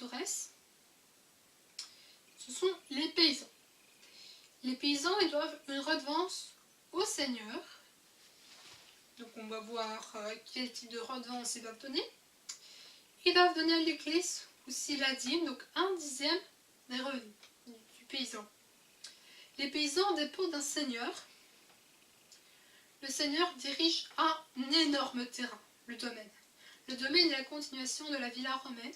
forteresse, ce sont les paysans. Les paysans, ils doivent une redevance au seigneur. Donc on va voir quel type de redevance ils doivent donner. Ils doivent donner à l'église aussi la dîme, donc 1/10 des revenus du paysan. Les paysans dépendent d'un seigneur. Le seigneur dirige un énorme terrain, le domaine. Le domaine est la continuation de la villa romaine.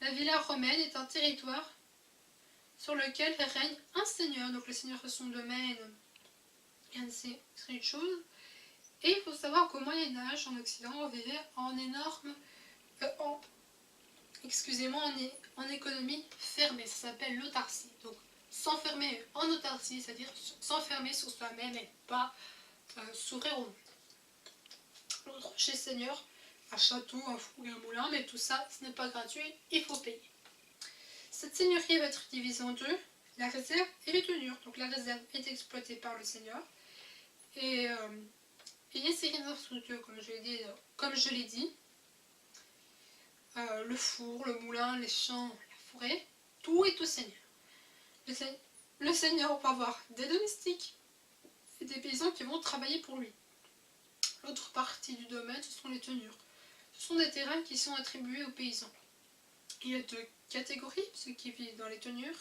La villa romaine est un territoire sur lequel règne un seigneur. Donc le seigneur a son domaine, c'est une chose. Et il faut savoir qu'au Moyen-Âge, en Occident, on vivait en énorme... en économie fermée. Ça s'appelle l'autarcie. Donc s'enfermer en autarcie, c'est-à-dire s'enfermer sur soi-même et pas s'ouvrir au monde. L'autre chez seigneur, un château, un four et un moulin, mais tout ça, ce n'est pas gratuit, il faut payer. Cette seigneurie va être divisée en deux, la réserve et les tenures. Donc la réserve est exploitée par le seigneur. Et les séries d'infrastructures, comme je l'ai dit, le four, le moulin, les champs, la forêt, tout est au seigneur. Le seigneur va avoir des domestiques et des paysans qui vont travailler pour lui. L'autre partie du domaine, ce sont les tenures. Ce sont des terrains qui sont attribués aux paysans. Il y a deux catégories, ceux qui vivent dans les tenures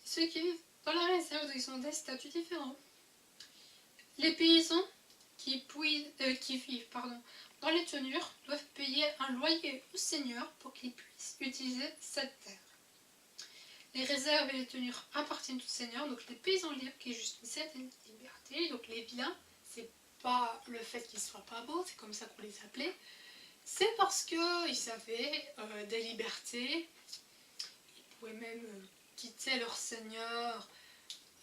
et ceux qui vivent dans la réserve, ils ont des statuts différents. Les paysans qui vivent dans les tenures doivent payer un loyer au seigneur pour qu'ils puissent utiliser cette terre. Les réserves et les tenures appartiennent au seigneur, donc les paysans libres qui jouissent d'une certaine liberté, donc les vilains, c'est pas le fait qu'ils soient pas beaux, c'est comme ça qu'on les appelait, c'est parce qu'ils avaient des libertés, ils pouvaient même quitter leur seigneur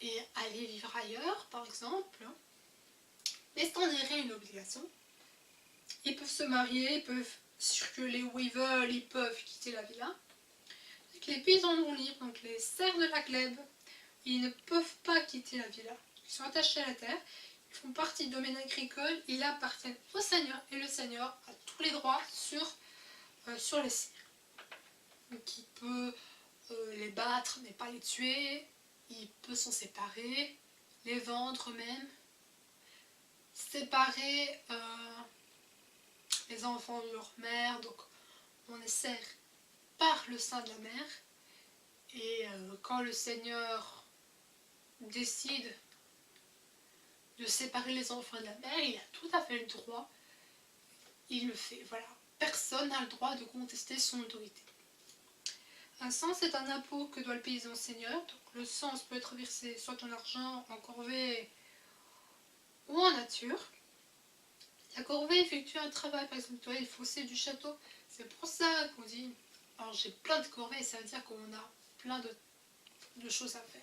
et aller vivre ailleurs, par exemple, mais c'en est une obligation. Ils peuvent se marier, ils peuvent circuler où ils veulent, ils peuvent quitter la villa. Donc les paysans non libres, donc les serfs de la glèbe, ils ne peuvent pas quitter la villa. Ils sont attachés à la terre, ils font partie du domaine agricole, ils appartiennent au seigneur et le seigneur a tous les droits sur les serfs. Donc il peut les battre mais pas les tuer, il peut s'en séparer, les vendre même, séparer les enfants de leur mère, donc on est serré par le sein de la mère, et quand le seigneur décide de séparer les enfants de la mère, il a tout à fait le droit, il le fait, voilà. Personne n'a le droit de contester son autorité. Un cens est un impôt que doit le paysan au seigneur, donc le cens peut être versé soit en argent, en corvée ou en nature. La corvée effectue un travail, par exemple, les fossés du château, c'est pour ça qu'on dit, alors j'ai plein de corvées, ça veut dire qu'on a plein de choses à faire.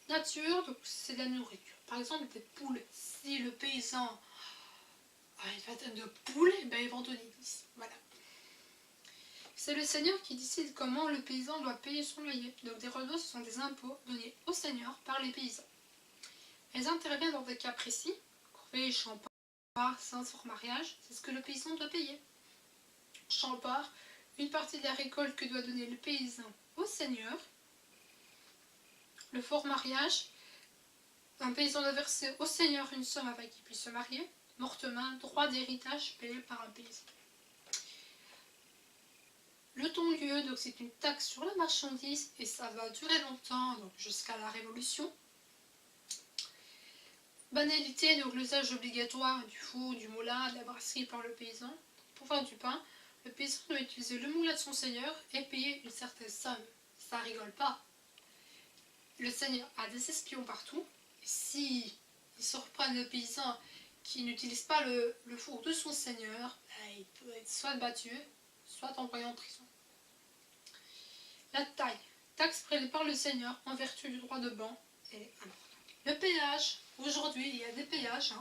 Nature, donc c'est de la nourriture. Par exemple, des poules, si le paysan a une vingtaine de poules, ben, il va en donner 10, voilà. C'est le seigneur qui décide comment le paysan doit payer son loyer. Donc des redevances, ce sont des impôts donnés au seigneur par les paysans. Elles interviennent dans des cas précis, corvée, champard, cens, fort mariage, c'est ce que le paysan doit payer. Champard, une partie de la récolte que doit donner le paysan au seigneur. Le fort mariage, un paysan doit verser au seigneur une somme afin qu'il puisse se marier. Mortement, droit d'héritage payé par un paysan. Le ton-lieu, donc c'est une taxe sur la marchandise et ça va durer longtemps, donc jusqu'à la Révolution. Banalité, donc l'usage obligatoire du four, du moulin, de la brasserie par le paysan. Pour faire du pain, le paysan doit utiliser le moulin de son seigneur et payer une certaine somme. Ça rigole pas. Le seigneur a des espions partout. Si ils surprennent le paysan qui n'utilise pas le four de son seigneur, il peut être soit battu, soit envoyé en prison. La taille, taxe prélevée par le seigneur en vertu du droit de ban, est importante. Le péage, aujourd'hui il y a des péages,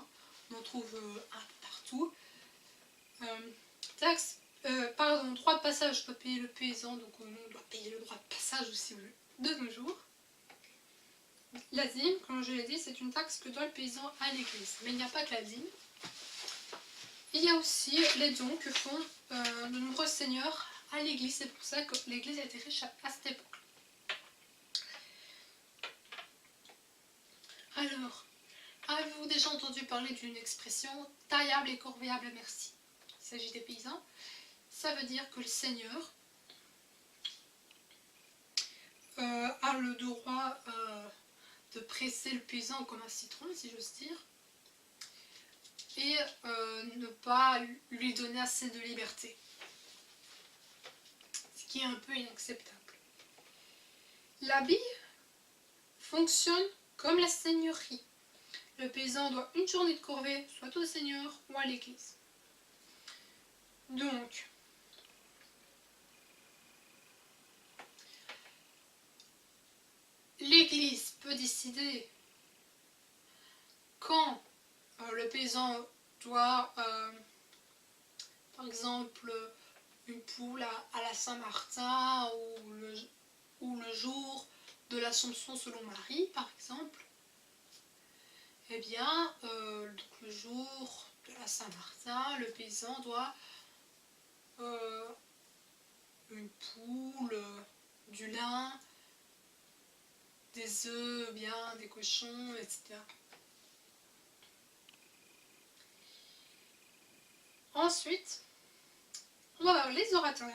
on en trouve un peu partout. Droit de passage doit payer le paysan, donc on doit payer le droit de passage aussi de nos jours. La dîme, comme je l'ai dit, c'est une taxe que doit le paysan à l'église. Mais il n'y a pas que la dîme. Il y a aussi les dons que font de nombreux seigneurs à l'église. C'est pour ça que l'église était riche à cette époque. Alors, avez-vous déjà entendu parler d'une expression taillable et corvéable à merci? Il s'agit des paysans. Ça veut dire que le Seigneur a le droit de presser le paysan comme un citron, si j'ose dire, et ne pas lui donner assez de liberté, ce qui est un peu inacceptable. L'habit fonctionne comme la seigneurie. Le paysan doit une journée de corvée, soit au seigneur ou à l'église. Donc, l'église peut décider quand le paysan doit, par exemple, une poule à la Saint-Martin ou le jour de l'Assomption selon Marie, par exemple. Eh bien, donc le jour de la Saint-Martin, le paysan doit une poule, du lin, des œufs, bien, des cochons, etc. Ensuite, on va voir les orateurs.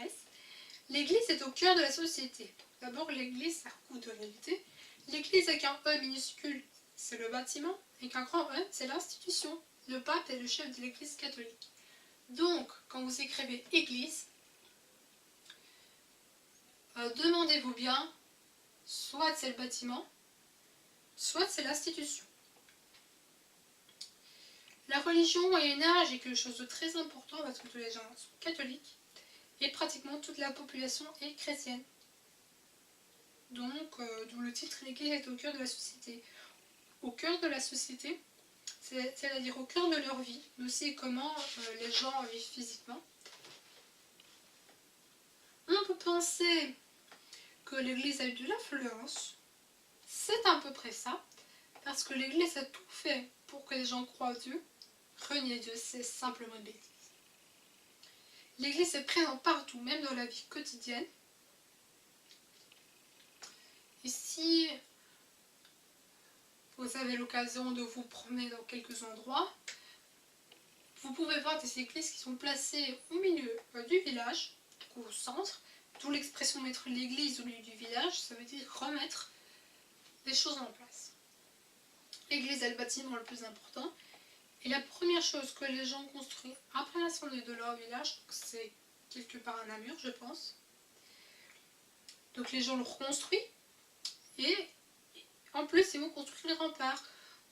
L'église est au cœur de la société. D'abord, l'église, ça recouvre de réalité. L'église avec un E minuscule, c'est le bâtiment, et qu'un grand E, c'est l'institution. Le pape est le chef de l'église catholique. Donc, quand vous écrivez église, demandez-vous bien, soit c'est le bâtiment, soit c'est l'institution. La religion au Moyen-Âge est quelque chose de très important parce que tous les gens sont catholiques et pratiquement toute la population est chrétienne. Donc, d'où le titre, l'église est au cœur de la société. Au cœur de la société, c'est-à-dire au cœur de leur vie, mais aussi comment les gens vivent physiquement. On peut penser que l'église a eu de l'influence. C'est à peu près ça, parce que l'église a tout fait pour que les gens croient en Dieu. Renier Dieu, c'est simplement une bêtise. L'église est présente partout, même dans la vie quotidienne. Et si vous avez l'occasion de vous promener dans quelques endroits, vous pouvez voir des églises qui sont placées au milieu du village, au centre, d'où l'expression mettre l'église au milieu du village, ça veut dire remettre des choses en place. L'église est le bâtiment le plus important, et la première chose que les gens construisent après l'incendie de leur village, c'est quelque part un Namur, je pense. Donc les gens le reconstruisent, et en plus ils vont construire les remparts.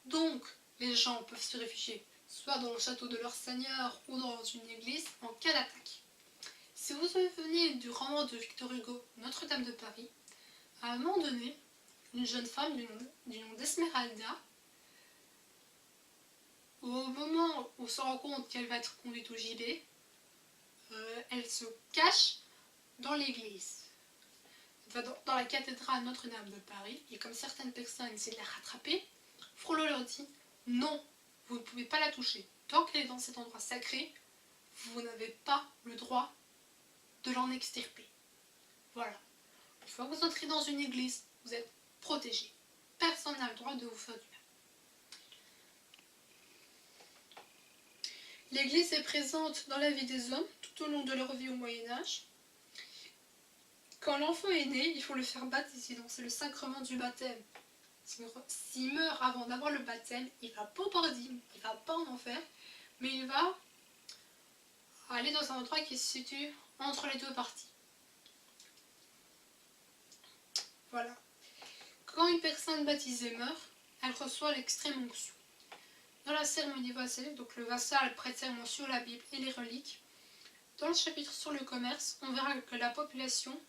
Donc les gens peuvent se réfugier soit dans le château de leur seigneur ou dans une église en cas d'attaque. Si vous vous souvenez du roman de Victor Hugo, Notre-Dame de Paris, à un moment donné, une jeune femme du nom d'Esmeralda, au moment où on se rend compte qu'elle va être conduite au gibet, elle se cache dans l'église, dans la cathédrale Notre-Dame de Paris, et comme certaines personnes essaient de la rattraper, Frollo leur dit « Non, vous ne pouvez pas la toucher. Tant qu'elle est dans cet endroit sacré, vous n'avez pas le droit de l'en extirper. » Voilà. Une fois que vous entrez dans une église, vous êtes protégé. Personne n'a le droit de vous faire du mal. L'église est présente dans la vie des hommes tout au long de leur vie au Moyen-Âge. Quand l'enfant est né, il faut le faire baptiser, donc c'est le sacrement du baptême. S'il meurt avant d'avoir le baptême, il ne va pas au paradis, il ne va pas en enfer, mais il va aller dans un endroit qui se situe entre les deux parties. Voilà. Quand une personne baptisée meurt, elle reçoit l'extrême onction. Dans la cérémonie vassalique, donc le vassal prête serment sur la Bible et les reliques. Dans le chapitre sur le commerce, on verra que la population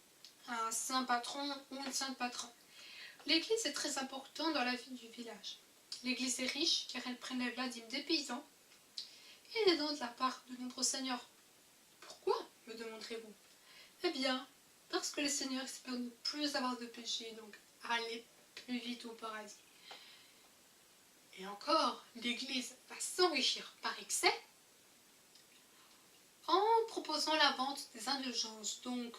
a un saint patron ou une sainte patronne. L'église est très importante dans la vie du village. L'église est riche car elle prélève la dîme des paysans et des dons de la part de nombreux seigneurs. Pourquoi, me demanderez-vous? Eh bien, parce que les seigneurs espèrent ne plus avoir de péché, donc aller plus vite au paradis. Et encore, l'église va s'enrichir par excès en proposant la vente des indulgences. Donc,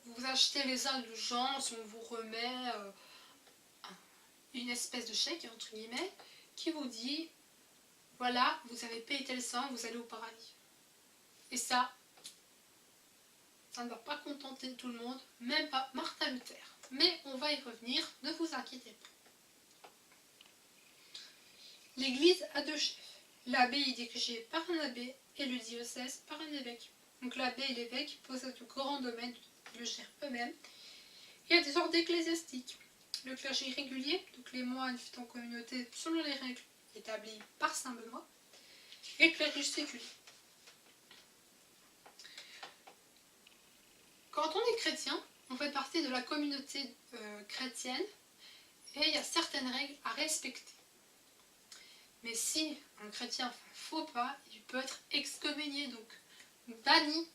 vous achetez les indulgences, on vous remet une espèce de chèque, entre guillemets, qui vous dit, voilà, vous avez payé tel somme, vous allez au paradis. Et ça ne va pas contenter tout le monde, même pas Martin Luther. Mais on va y revenir, ne vous inquiétez pas. L'Église a deux chefs. L'abbé est dirigé par un abbé et le diocèse par un évêque. Donc l'abbé et l'évêque possèdent de grands domaines qu'ils le gèrent eux-mêmes. Il y a des ordres ecclésiastiques. Le clergé régulier, donc les moines vivent en communauté selon les règles établies par saint Benoît, et le clergé séculier. Quand on est chrétien, on fait partie de la communauté chrétienne et il y a certaines règles à respecter. Mais si un chrétien fait un faux pas, il peut être excommunié, donc banni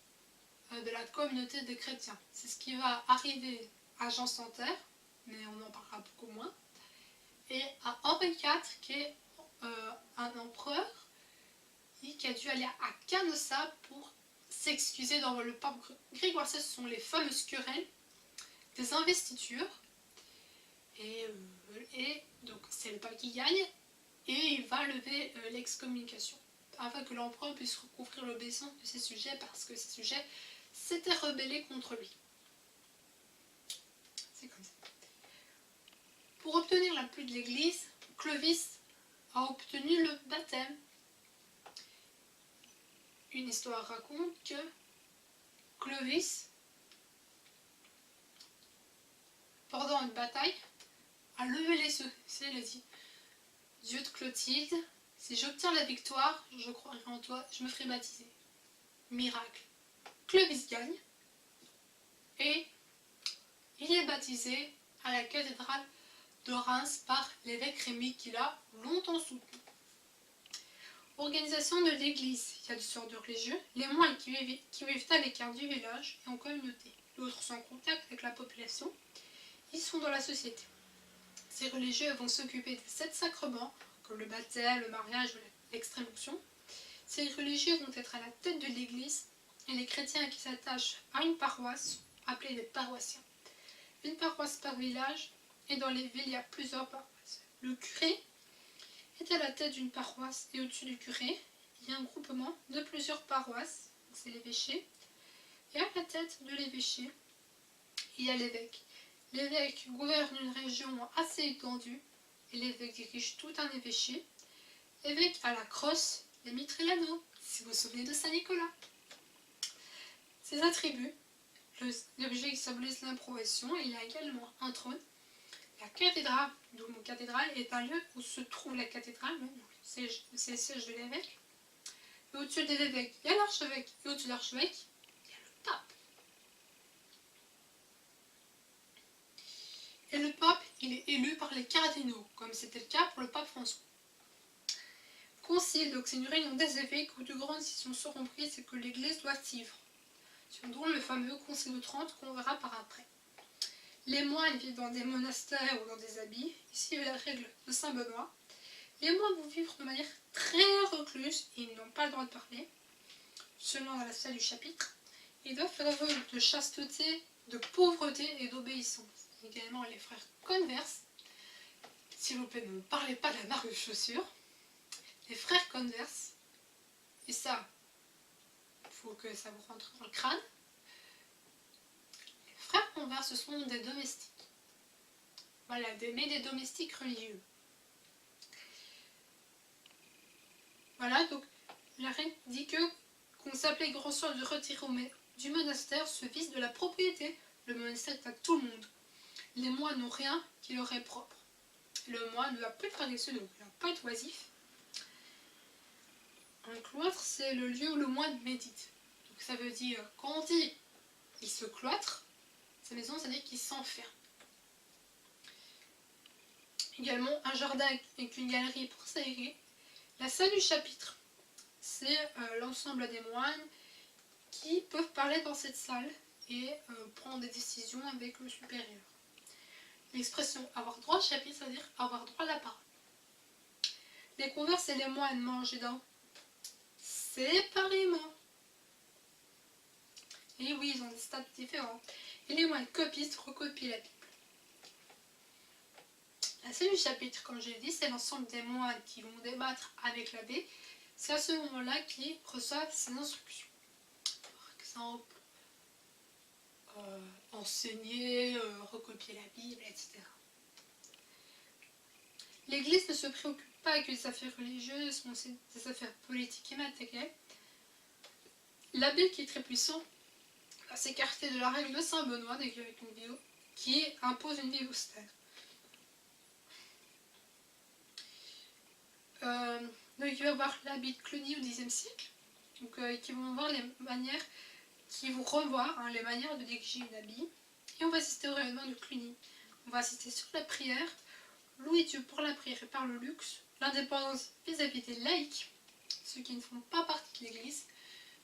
de la communauté des chrétiens. C'est ce qui va arriver à Jean sans Terre, mais on en parlera beaucoup moins, et à Henri IV, qui est un empereur qui a dû aller à Canossa pour s'excuser devant le pape Grégoire XVI. Ce sont les fameuses querelles des investitures, et donc c'est le pape qui gagne, et il va lever l'excommunication, afin que l'empereur puisse recouvrir l'obéissance de ses sujets, parce que ses sujets s'étaient rebellés contre lui. C'est comme ça. Pour obtenir l'appui de l'Église, Clovis a obtenu le baptême. Une histoire raconte que Clovis, pendant une bataille, a levé les yeux. Il a dit, Dieu de Clotilde, si j'obtiens la victoire, je croirai en toi, je me ferai baptiser. Miracle. Clovis gagne et il est baptisé à la cathédrale de Reims par l'évêque Rémy qui l'a longtemps soutenu. Organisation de l'église. Il y a des ordres religieux. Les moines qui vivent à l'écart du village et en communauté. D'autres sont en contact avec la population. Ils sont dans la société. Ces religieux vont s'occuper des 7 sacrements, comme le baptême, le mariage ou l'extrême onction. Ces religieux vont être à la tête de l'église et les chrétiens qui s'attachent à une paroisse sont appelés des paroissiens. Une paroisse par village, et dans les villes il y a plusieurs paroisses. Le curé est à la tête d'une paroisse et au-dessus du curé, il y a un groupement de plusieurs paroisses, c'est l'évêché, et à la tête de l'évêché, il y a l'évêque. L'évêque gouverne une région assez étendue et l'évêque dirige tout un évêché. L'évêque a la crosse, les mitres et l'anneau, si vous vous souvenez de Saint-Nicolas. Ses attributs, l'objet qui symbolise l'improvisation, il a également un trône. La cathédrale, d'où le mot cathédrale, est un lieu où se trouve la cathédrale, c'est le siège de l'évêque. Et au-dessus de l'évêque, il y a l'archevêque, et au-dessus de l'archevêque, il y a le pape. Et le pape, il est élu par les cardinaux, comme c'était le cas pour le pape François. Concile, donc c'est une réunion des évêques où de grandes décisions seront prises et que l'Église doit suivre, dont le fameux Concile de Trente qu'on verra par après. Les moines vivent dans des monastères ou dans des abbayes, ici la règle de Saint Benoît. Les moines vont vivre de manière très recluse, et ils n'ont pas le droit de parler, selon la salle du chapitre. Ils doivent faire vœu de chasteté, de pauvreté et d'obéissance. Également les frères Converse, s'il vous plaît ne me parlez pas de la marque de chaussures. Les frères Converse, et ça, il faut que ça vous rentre dans le crâne. Les frères Converse, ce sont des domestiques. Voilà, mais des domestiques religieux. Voilà, donc la reine dit qu'on s'appelait grand soir de retirer du monastère ce vice de la propriété. Le monastère est à tout le monde. Les moines n'ont rien qui leur est propre. Le moine ne va plus faire des sous, donc il ne va pas être oisif. Un cloître, c'est le lieu où le moine médite. Donc ça veut dire, quand on dit il se cloître, sa maison, ça veut dire qu'il s'enferme. Également, un jardin avec une galerie pour s'aérer. La salle du chapitre, c'est l'ensemble des moines qui peuvent parler dans cette salle et prendre des décisions avec le supérieur. L'expression avoir droit au chapitre, ça veut dire avoir droit à la parole. Les converses et les moines mangent dans séparément. Et oui, ils ont des stades différents. Et les moines copistes recopient la Bible. La scène du chapitre, comme je l'ai dit, c'est l'ensemble des moines qui vont débattre avec l'abbé. C'est à ce moment-là qu'ils reçoivent ses instructions. Par exemple, enseigner, recopier la Bible, etc. L'Église ne se préoccupe pas que les affaires religieuses, mais aussi des affaires politiques et matérielles. L'abbé, qui est très puissant, va s'écarter de la règle de Saint Benoît, avec une vidéo, qui impose une vie austère. Donc il va y avoir l'abbé de Cluny au Xe siècle, donc, qui vont voir les manières, qui vont revoir les manières de diriger une abbaye. Et on va assister au rayonnement de Cluny. On va assister sur la prière, louer-Dieu pour la prière et par le luxe, l'indépendance vis-à-vis des laïcs, ceux qui ne font pas partie de l'Église.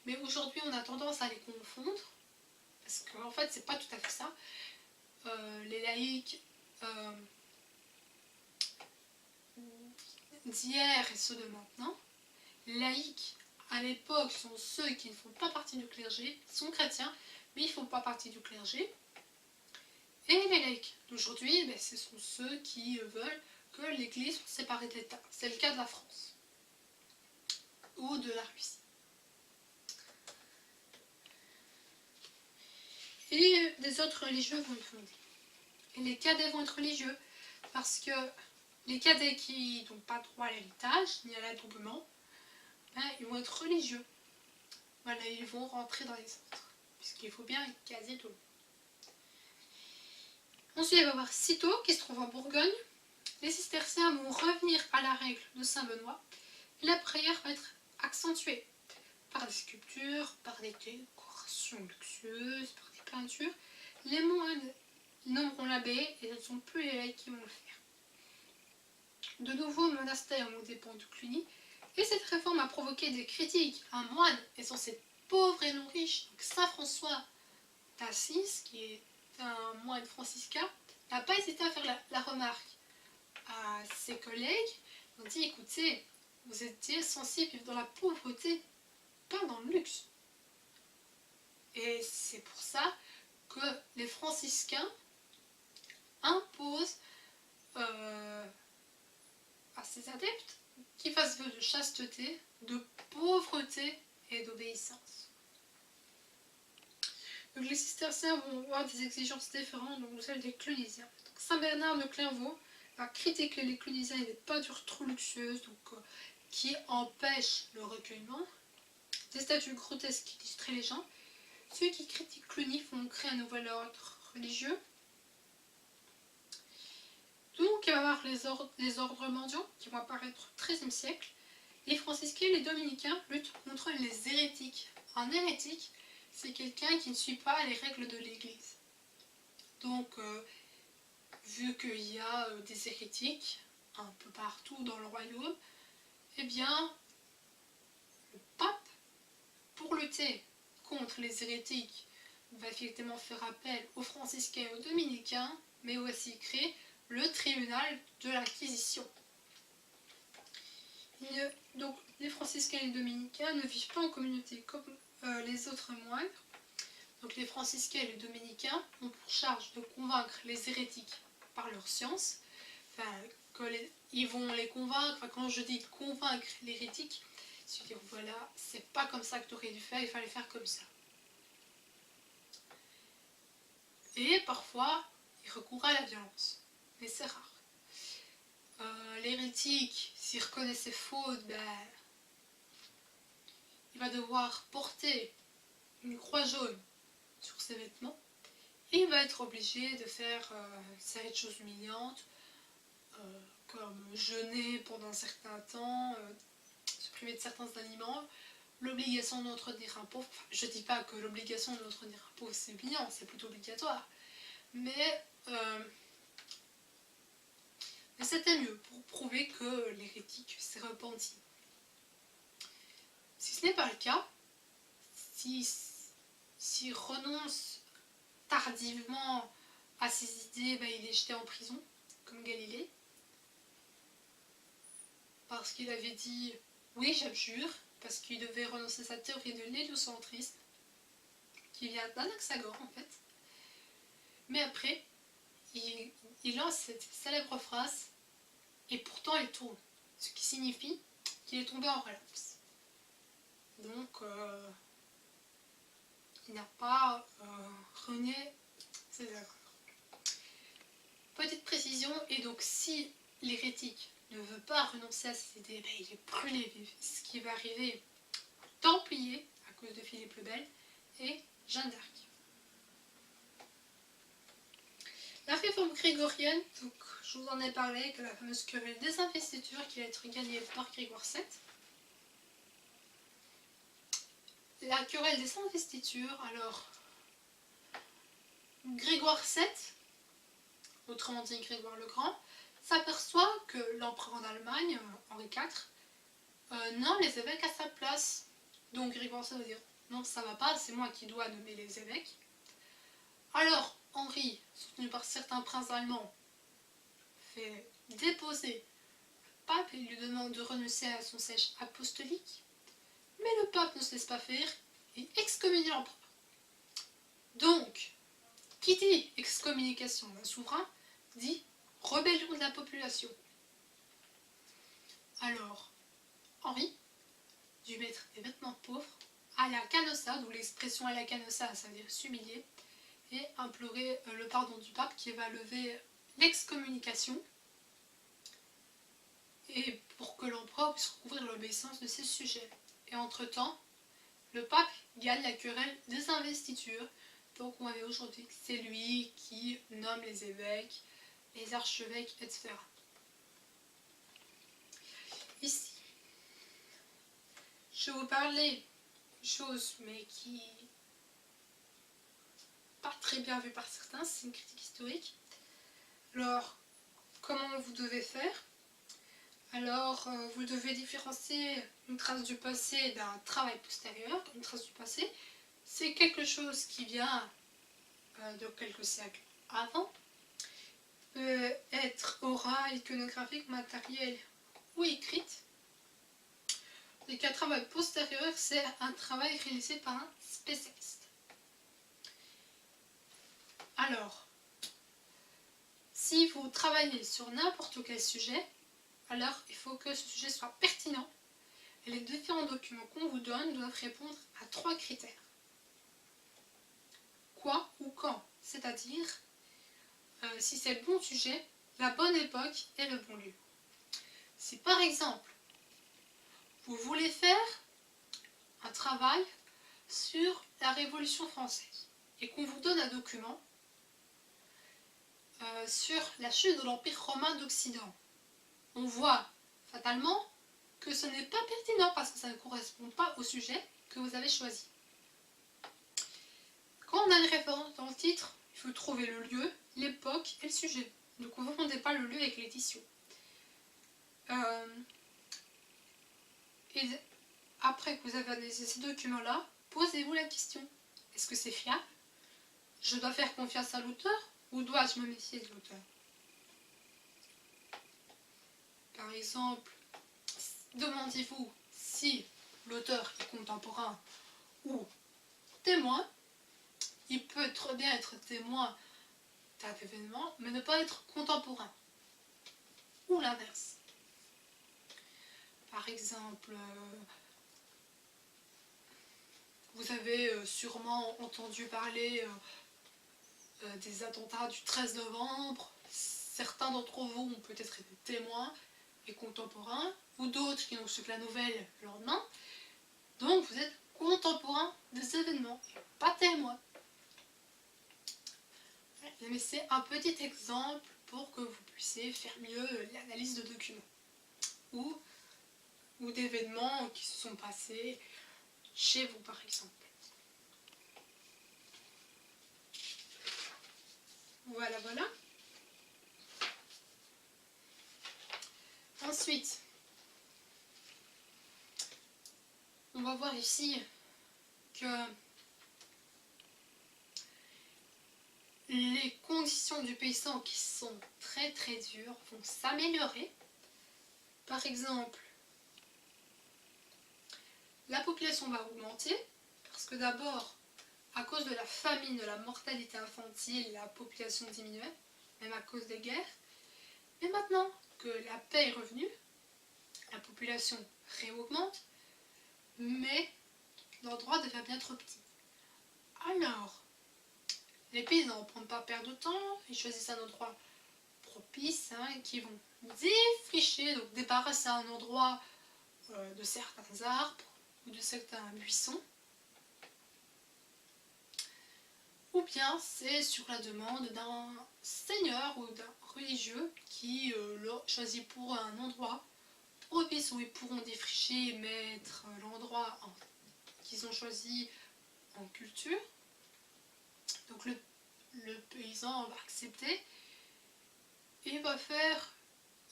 Mais aujourd'hui, on a tendance à les confondre, parce qu'en fait, c'est pas tout à fait ça. Les laïcs d'hier et ceux de maintenant, laïcs à l'époque sont ceux qui ne font pas partie du clergé, ils sont chrétiens, mais ils ne font pas partie du clergé. Et les laïcs d'aujourd'hui, ce sont ceux qui veulent que l'Église soit séparée de l'État. C'est le cas de la France ou de la Russie. Et des autres religieux vont être fondés. Et les cadets vont être religieux parce que les cadets qui n'ont pas droit à l'héritage ni à l'adoubement, ils vont être religieux. Voilà, ils vont rentrer dans les ordres, puisqu'il faut bien caser tout le monde. Ensuite, il va y avoir Cîteaux, qui se trouve en Bourgogne. Les cisterciens vont revenir à la règle de Saint Benoît. La prière va être accentuée par des sculptures, par des décorations luxueuses, par des peintures. Les moines nommeront l'abbé et ce ne sont plus les laïcs qui vont le faire. De nouveaux monastères ont dépend de Cluny, et cette réforme a provoqué des critiques. Un moine est censé être pauvre et non riche. Donc Saint François d'Assise, qui est un moine franciscain, n'a pas hésité à faire la remarque à ses collègues. Il a dit, écoutez, vous étiez censés vivre dans la pauvreté, pas dans le luxe. Et c'est pour ça que les franciscains imposent à ses adeptes qu'ils fassent vœu de chasteté, de pauvreté et d'obéissance. Donc les cisterciens vont avoir des exigences différentes de celles des clunisiens. Donc Saint Bernard de Clairvaux va critiquer les clunisiens et les peintures trop luxueuses, qui empêchent le recueillement, des statues grotesques qui distraient les gens. Ceux qui critiquent Cluny vont créer un nouvel ordre religieux. Donc il va y avoir les ordres mendiants qui vont apparaître au XIIIe siècle. Les franciscains et les dominicains luttent contre les hérétiques. Un hérétique, c'est quelqu'un qui ne suit pas les règles de l'Église. Donc, vu qu'il y a des hérétiques un peu partout dans le royaume, eh bien, le pape, pour lutter contre les hérétiques, va effectivement faire appel aux franciscains et aux dominicains, mais aussi créer le tribunal de l'Inquisition. Donc, les franciscains et les dominicains ne vivent pas en communauté comme les autres moines. Donc, les franciscains et les dominicains ont pour charge de convaincre les hérétiques par leur science. Ils vont les convaincre. Quand je dis convaincre l'hérétique, c'est dire voilà, c'est pas comme ça que tu aurais dû faire, il fallait faire comme ça. Et parfois, ils recourent à la violence, mais c'est rare. L'hérétique, s'il reconnaît ses fautes, il va devoir porter une croix jaune sur ses vêtements et il va être obligé de faire certaines choses humiliantes, comme jeûner pendant un certain temps, se priver de certains aliments, l'obligation d'entretenir un pauvre. Je ne dis pas que l'obligation d'entretenir un pauvre c'est humiliant, c'est plutôt obligatoire, mais c'était mieux pour prouver que l'hérétique s'est repenti. Si ce n'est pas le cas, s'il renonce tardivement à ses idées, il est jeté en prison, comme Galilée. parce qu'il avait dit oui j'abjure, parce qu'il devait renoncer à sa théorie de l'héliocentrisme, qui vient d'Anaxagore en fait. Mais après, il lance cette célèbre phrase, et pourtant il tourne, ce qui signifie qu'il est tombé en relapse. Donc, il n'a pas renié ses erreurs. Petite précision, et donc si l'hérétique ne veut pas renoncer à ses idées, ben, il est brûlé vif. Ce qui va arriver aux Templiers, à cause de Philippe le Bel, et Jeanne d'Arc. La réforme grégorienne, donc je vous en ai parlé, que la fameuse querelle des investitures qui va être gagnée par Grégoire VII. La querelle des investitures, alors Grégoire VII, autrement dit Grégoire le Grand, s'aperçoit que l'empereur en Allemagne, Henri IV, nomme les évêques à sa place. Donc Grégoire VII va dire non, ça va pas, c'est moi qui dois nommer les évêques. Alors Henri, soutenu par certains princes allemands, fait déposer le pape et lui demande de renoncer à son siège apostolique. Mais le pape ne se laisse pas faire et excommunie l'empereur. Donc, qui dit excommunication d'un souverain dit rébellion de la population. Alors, Henri dut mettre des vêtements pauvres à la canossa, d'où l'expression à la canossa, ça veut dire s'humilier, et implorer le pardon du pape qui va lever l'excommunication et pour que l'empereur puisse recouvrir l'obéissance de ses sujets. Et entre-temps, le pape gagne la querelle des investitures. Donc on va voir aujourd'hui que c'est lui qui nomme les évêques, les archevêques, etc. Ici, je vais vous parler de choses, mais qui pas très bien vues par certains, c'est une critique historique. Alors, comment vous devez faire? Alors, vous devez différencier une trace du passé d'un travail postérieur. Une trace du passé, c'est quelque chose qui vient de quelques siècles avant, peut être oral, iconographique, matériel ou écrite. Et qu'un travail postérieur, c'est un travail réalisé par un spécialiste. Alors, si vous travaillez sur n'importe quel sujet, alors il faut que ce sujet soit pertinent. Et les différents documents qu'on vous donne doivent répondre à 3 critères. Quoi ou quand, c'est-à-dire si c'est le bon sujet, la bonne époque et le bon lieu. Si par exemple, vous voulez faire un travail sur la Révolution française et qu'on vous donne un document sur la chute de l'Empire romain d'Occident, on voit fatalement que ce n'est pas pertinent parce que ça ne correspond pas au sujet que vous avez choisi. Quand on a une référence dans le titre, il faut trouver le lieu, l'époque et le sujet. Ne confondez pas le lieu avec l'édition. Et après que vous avez analysé ces documents-là, posez-vous la question. Est-ce que c'est fiable? Je dois faire confiance à l'auteur ou dois-je me méfier de l'auteur? Par exemple, demandez-vous si l'auteur est contemporain ou témoin. Il peut très bien être témoin d'un événement, mais ne pas être contemporain. Ou l'inverse. Par exemple, vous avez sûrement entendu parler des attentats du 13 novembre. Certains d'entre vous ont peut-être été témoins et contemporains, ou d'autres qui n'ont su que la nouvelle le lendemain. Donc vous êtes contemporain des événements, et pas témoin. Mais c'est un petit exemple pour que vous puissiez faire mieux l'analyse de documents ou d'événements qui se sont passés chez vous par exemple. Voilà, voilà. Ensuite, on va voir ici que les conditions du paysan qui sont très très dures vont s'améliorer Par exemple, la population va augmenter, parce que d'abord, à cause de la famine, de la mortalité infantile, la population diminuait, même à cause des guerres. Mais maintenant que la paix est revenue, la population réaugmente, mais l'endroit devient bien trop petit. Alors, les paysans, pour ne pas perdre de temps, ils choisissent un endroit propice, qui vont défricher, donc débarrasser un endroit de certains arbres ou de certains buissons. Ou bien c'est sur la demande d'un seigneur ou d'un religieux qui choisit pour un endroit propice où ils pourront défricher et mettre l'endroit qu'ils ont choisi en culture. Donc le paysan va accepter et va faire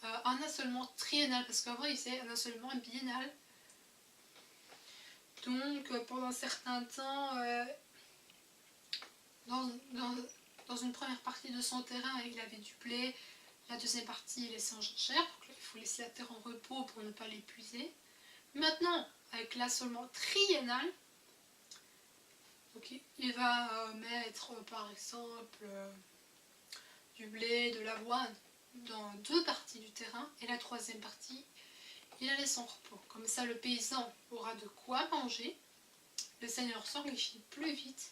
un assolement triennal, parce qu'avant il faisait un assolement biennal. Donc pendant un certain temps, dans une première partie de son terrain, il avait du blé, la deuxième partie il laissait en jachère, donc il faut laisser la terre en repos pour ne pas l'épuiser. Maintenant, avec l'assolement triennal, donc il va mettre par exemple du blé, de l'avoine dans 2 parties du terrain, et la troisième partie, il la laisse en repos. Comme ça, le paysan aura de quoi manger, le seigneur s'enrichit plus vite,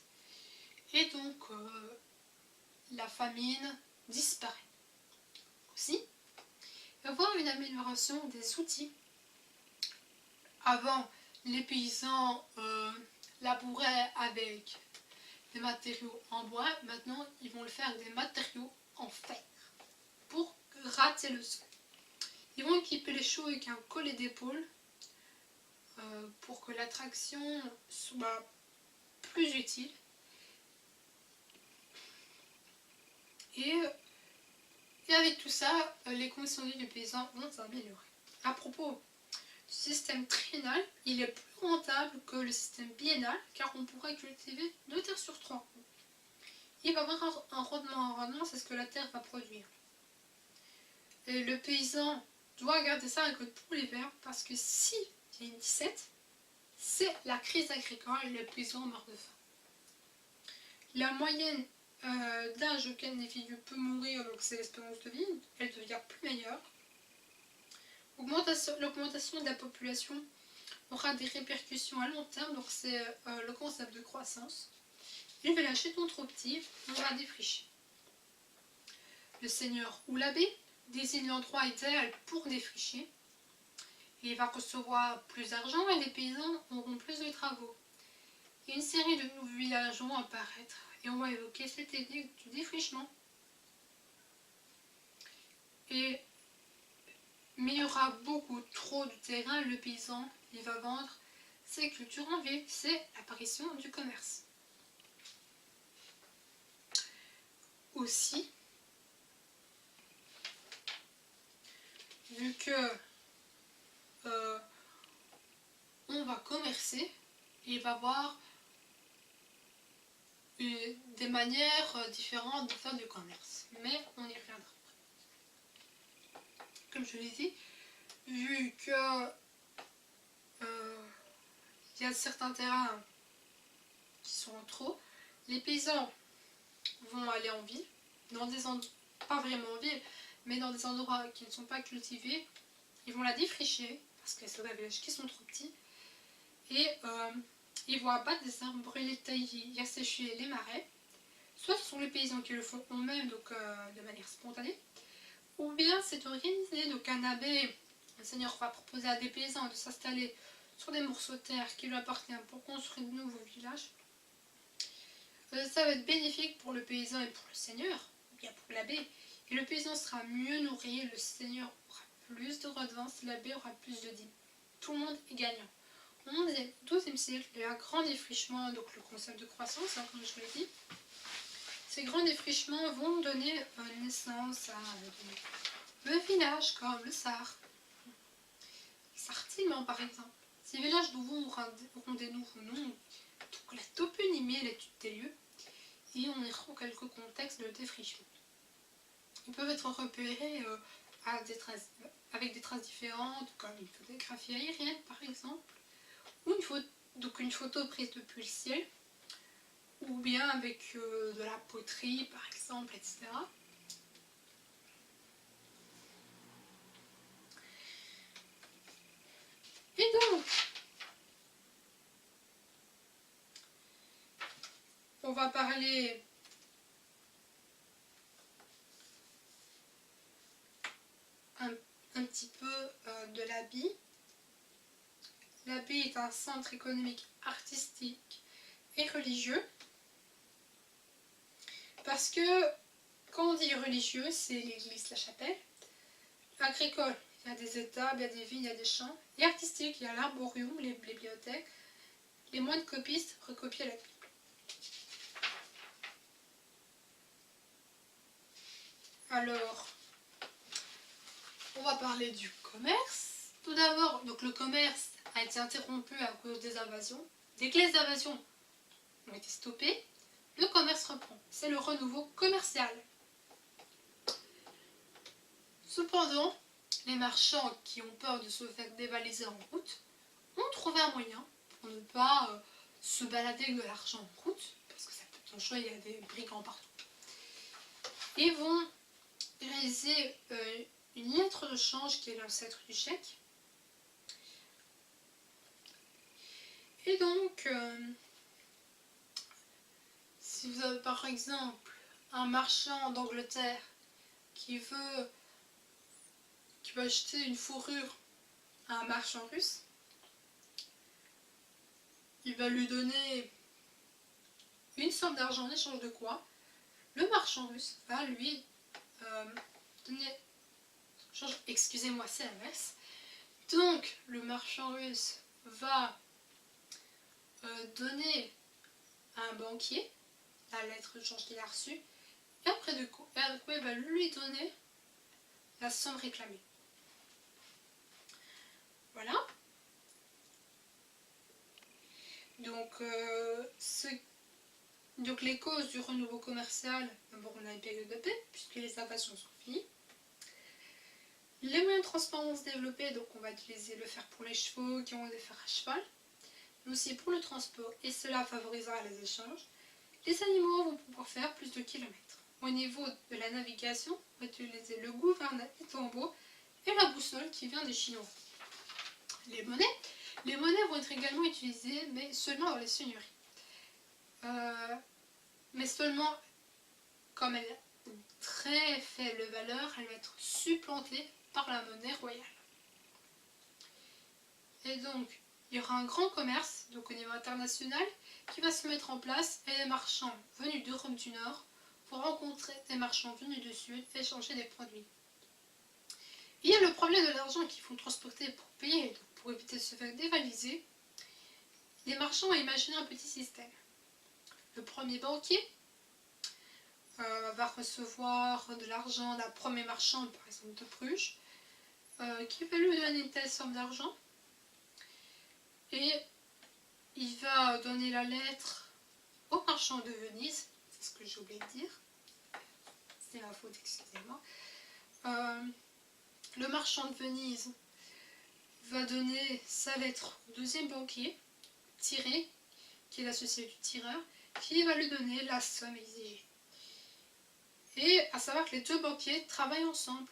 et donc la famine disparaît. Aussi, il va y avoir une amélioration des outils. Avant, les paysans labouraient avec des matériaux en bois, maintenant ils vont le faire avec des matériaux en fer pour gratter le sol. Ils vont équiper les chevaux avec un collet d'épaule pour que la traction soit plus utile. Et avec tout ça, les conditions de vie du paysan vont s'améliorer. À propos du système triennal, il est plus rentable que le système biennal, car on pourrait cultiver 2 terres sur 3. Il va avoir un rendement, c'est ce que la terre va produire. Et le paysan doit garder ça avec pour l'hiver, parce que si il y a une disette, c'est la crise agricole et le paysan meurt de faim. La moyenne d'âge auquel une individu peut mourir, donc c'est l'espérance de vie, elle devient plus meilleure. L'augmentation de la population aura des répercussions à long terme, donc c'est le concept de croissance. Une village étant trop petit, on va défricher. Le seigneur ou l'abbé désigne l'endroit idéal pour défricher. Il va recevoir plus d'argent et les paysans auront plus de travaux. Et une série de nouveaux villages vont apparaître et on va évoquer cette technique du défrichement. Mais il y aura beaucoup trop de terrain, le paysan il va vendre ses cultures en ville. C'est l'apparition du commerce. Aussi, vu que on va commercer, il va y avoir des manières différentes de faire du commerce. Mais on y reviendra. Comme je l'ai dit, vu que il y a certains terrains qui sont en trop, les paysans vont aller en ville, dans des endroits, pas vraiment en ville, mais dans des endroits qui ne sont pas cultivés. Ils vont la défricher, parce que c'est des villages qui sont trop petits, et ils vont abattre des arbres, brûler, tailler, assécher les marais. Soit ce sont les paysans qui le font eux-mêmes, donc de manière spontanée, ou bien c'est organisé, donc un abbé, un seigneur va proposer à des paysans de s'installer sur des morceaux de terre qui lui appartiennent pour construire de nouveaux villages. Ça va être bénéfique pour le paysan et pour le seigneur, ou bien pour l'abbé. Et le paysan sera mieux nourri, le seigneur aura plus de redevances, l'abbé aura plus de dîmes. Tout le monde est gagnant. Au XIIe siècle, il y a un grand défrichement, donc le concept de croissance, comme je vous l'ai dit. Ces grands défrichements vont donner naissance à le village comme le Sarre. Sartiment par exemple. Ces villages nouveaux auront des nouveaux noms, donc la toponymie et l'étude des lieux, et on y trouve quelques contextes de défrichement. Ils peuvent être repérés avec des traces différentes, comme une photographie aérienne par exemple, ou une photo prise depuis le ciel, ou bien avec de la poterie par exemple, etc. Et donc, on va parler un petit peu de l'habit. L'habit est un centre économique, artistique et religieux. Parce que quand on dit religieux, c'est l'église, la chapelle. Agricole, il y a des étables, il y a des vignes, il y a des champs. Et artistique, il y a l'arborium, les bibliothèques. Les moines copistes recopiaient la Bible. Alors, on va parler du commerce. Tout d'abord, donc le commerce a été interrompu à cause des invasions. Dès que les invasions ont été stoppées, le commerce reprend. C'est le renouveau commercial. Cependant, les marchands qui ont peur de se faire dévaliser en route ont trouvé un moyen pour ne pas se balader avec de l'argent en route, parce que ça peut être dangereux, il y a des brigands partout. Ils vont réaliser une lettre de change qui est l'ancêtre du chèque. Et donc, si vous avez par exemple un marchand d'Angleterre qui veut acheter une fourrure à un marchand russe, il va lui donner une somme d'argent en échange de quoi le marchand russe va lui donner... Excusez-moi, c'est l'inverse. Donc, le marchand russe va donner à un banquier la lettre de change qu'il a reçue, et après de coup, il va lui donner la somme réclamée. Voilà. Donc, donc les causes du renouveau commercial, d'abord on a une période de paix, puisque les invasions sont finies. Les moyens de transport vont se développer, donc on va utiliser le fer pour les chevaux qui vont les faire à cheval, mais aussi pour le transport, et cela favorisera les échanges. Les animaux vont pouvoir faire plus de kilomètres. Au niveau de la navigation, on va utiliser le gouvernail, les tambours et la boussole qui vient des Chinois. Les monnaies vont être également utilisées, mais seulement dans les seigneuries. Mais seulement, comme elle a une très faible valeur, elle va être supplantée par la monnaie royale. Et donc, il y aura un grand commerce, donc au niveau international, qui va se mettre en place, et les marchands venus d'Europe du Nord vont rencontrer des marchands venus du Sud et échanger des produits. Il y a le problème de l'argent qu'il faut transporter pour payer, donc pour éviter de se faire dévaliser. Les marchands ont imaginé un petit système. Le premier banquier va recevoir de l'argent d'un premier marchand, par exemple de Bruges, qui va lui donner une telle somme d'argent, et il va donner la lettre au marchand de Venise, c'est ce que j'ai oublié de dire, c'est ma faute, excusez-moi. Le marchand de Venise va donner sa lettre au deuxième banquier, tiré, qui est l'associé du tireur, qui va lui donner la somme exigée. Et à savoir que les deux banquiers travaillent ensemble.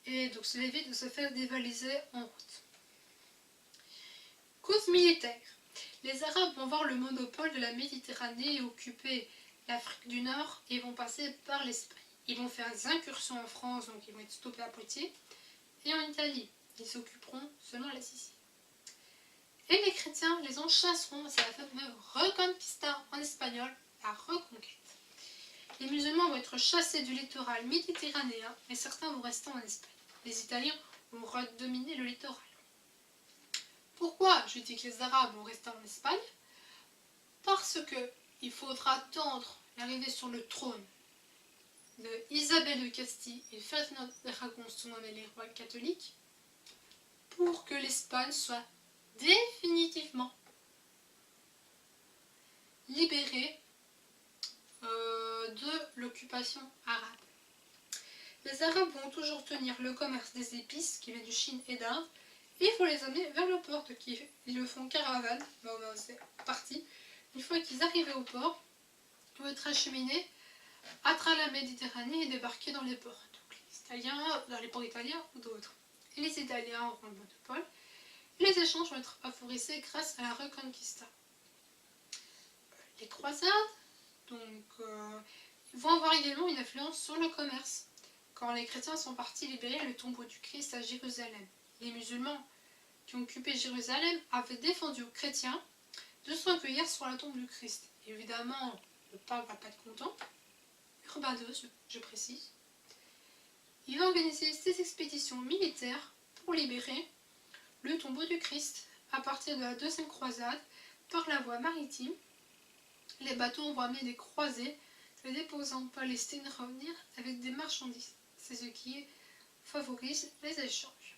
Et donc cela évite de se faire dévaliser en route. Cause militaire. Les Arabes vont voir le monopole de la Méditerranée et occuper l'Afrique du Nord et vont passer par l'Espagne. Ils vont faire des incursions en France, donc ils vont être stoppés à Poitiers, et en Italie. Ils s'occuperont seulement de la Sicile. Et les chrétiens les en chasseront, c'est la fameuse reconquista en espagnol, la reconquête. Les musulmans vont être chassés du littoral méditerranéen, mais certains vont rester en Espagne. Les Italiens vont redominer le littoral. Pourquoi je dis que les Arabes vont rester en Espagne? Parce qu'il faudra attendre l'arrivée sur le trône de Isabelle de Castille et Ferdinand d'Aragon, surnommés les rois catholiques, pour que l'Espagne soit définitivement libérée de l'occupation arabe. Les Arabes vont toujours tenir le commerce des épices qui viennent de Chine et d'Inde, et il faut les amener vers le port, donc ils le font caravane, c'est parti. Une fois qu'ils arrivaient au port, ils vont être acheminés à travers la Méditerranée et débarquer dans les ports. Donc les Italiens, dans les ports italiens ou d'autres. Et les Italiens auront le monopole. Les échanges vont être favorisés grâce à la Reconquista. Les croisades, vont avoir également une influence sur le commerce. Quand les chrétiens sont partis libérer le tombeau du Christ à Jérusalem, les musulmans qui ont occupé Jérusalem avaient défendu aux chrétiens de se recueillir sur la tombe du Christ. Évidemment, le pape va pas être content. Urbain II, je précise. Il va organiser ces expéditions militaires pour libérer le tombeau du Christ. À partir de la deuxième croisade, par la voie maritime, les bateaux vont amener des croisés, les déposants en Palestine revenir avec des marchandises. C'est ce qui favorise les échanges.